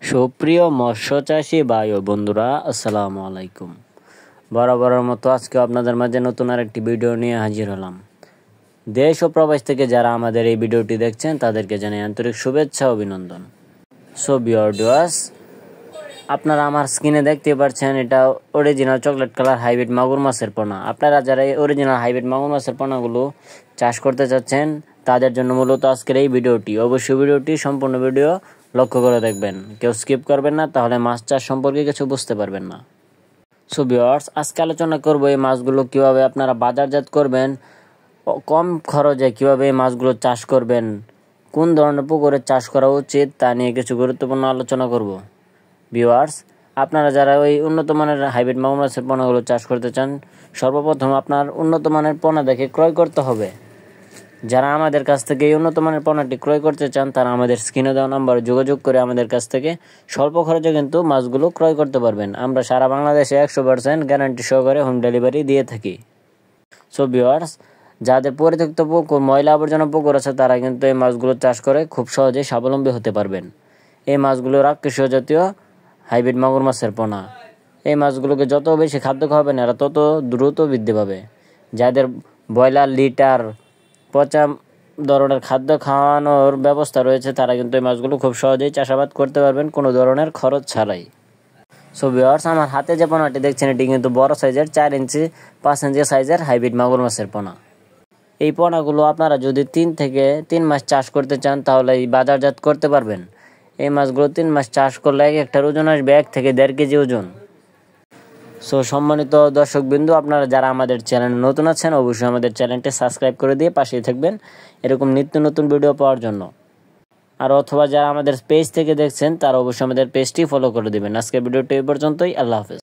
সুপ্রিয় মৎস্য চাষী ভাই ও বন্ধুরা, আসসালামু আলাইকুম। বরাবরের মতো আজকে আপনাদের মাঝে নতুন আরেকটি ভিডিও নিয়ে হাজির হলাম। দেশ ও প্রবাস থেকে যারা আমাদের এই ভিডিওটি দেখছেন তাদেরকে জানাই আন্তরিক শুভেচ্ছা ও অভিনন্দন। সো ভিউয়ার্স, আপনারা আমার স্ক্রিনে দেখতে পাচ্ছেন এটা অরিজিনাল চকলেট কালার হাইব্রিড মাগুর মাছের পোনা। আপনারা যারা এই অরিজিনাল হাইব্রিড মাগুর মাছের পোনাগুলো চাষ করতে চাচ্ছেন তাদের জন্য মূলত আজকের এই ভিডিওটি। অবশ্যই ভিডিওটি সম্পূর্ণ ভিডিও লক্ষ্য করে দেখবেন, কেউ স্কিপ করবেন না, তাহলে মাছ চাষ সম্পর্কে কিছু বুঝতে পারবেন না। সো ভিউয়ার্স, আজকে আলোচনা করব এই মাছগুলো কিভাবে আপনারা বাজারজাত করবেন, কম খরচে কিভাবে এই মাছগুলো চাষ করবেন, কোন ধরনের পুকুরে চাষ করা উচিত তা নিয়ে কিছু গুরুত্বপূর্ণ আলোচনা করব। ভিউয়ার্স, আপনারা যারা ওই উন্নত মানের হাইব্রিড মাগুর মাছের পোনাগুলো চাষ করতে চান, সর্বপ্রথম আপনার উন্নত মানের পোনা দেখে ক্রয় করতে হবে। যারা আমাদের কাছ থেকে এই উন্নত মানের পণ্যটি ক্রয় করতে চান তারা আমাদের স্ক্রিনে দেওয়া নাম্বারে যোগাযোগ করে আমাদের কাছ থেকে স্বল্প খরচে কিন্তু মাছগুলো ক্রয় করতে পারবেন। আমরা সারা বাংলাদেশে 100% গ্যারান্টি সহকারে হোম ডেলিভারি দিয়ে থাকি। সো ভিউয়ার্স, যাদের পরিত্যক্ত পুকুর, ময়লা আবর্জনা পুকুর আছে তারা কিন্তু এই মাছগুলো চাষ করে খুব সহজেই স্বাবলম্বী হতে পারবেন। এই মাছগুলো রাক্ষসীয় জাতীয় হাইব্রিড মাগুর মাছের পোনা। এই মাছগুলোকে যত বেশি খাদ্য খাওয়াবেন এরা তত দ্রুত বৃদ্ধি পাবে। যাদের ব্রয়লার, লিটার, পচা ধরনের খাদ্য খাওয়ানোর ব্যবস্থা রয়েছে তারা কিন্তু এই মাছগুলো খুব সহজেই চাষাবাদ করতে পারবেন কোনো ধরনের খরচ ছাড়াই। সো ভিউয়ার্স, আমার হাতে যে পোনাটি দেখছেন এটি কিন্তু বড় সাইজের 4 ইঞ্চি 5 ইঞ্চি সাইজের হাইব্রিড মাগুর মাছের পোনা। এই পোনাগুলো আপনারা যদি 3 থেকে 3 মাস চাষ করতে চান তাহলে এই বাজারজাত করতে পারবেন। এই মাছগুলো 3 মাস চাষ করলে একটার ওজন আসবে 1 থেকে 1.5 কেজি ওজন। সো সম্মানিত দর্শকবৃন্দ, আপনারা যারা আমাদের চ্যানেলে নতুন আছেন অবশ্যই আমাদের চ্যানেলটি সাবস্ক্রাইব করে দিয়ে পাশেই থাকবেন এরকম নিত্য নতুন ভিডিও পাওয়ার জন্য। আর অথবা যারা আমাদের পেজ থেকে দেখছেন তারা অবশ্যই আমাদের পেজটি ফলো করে দেবেন। আজকের ভিডিওটি এই পর্যন্তই। আল্লাহ হাফেজ।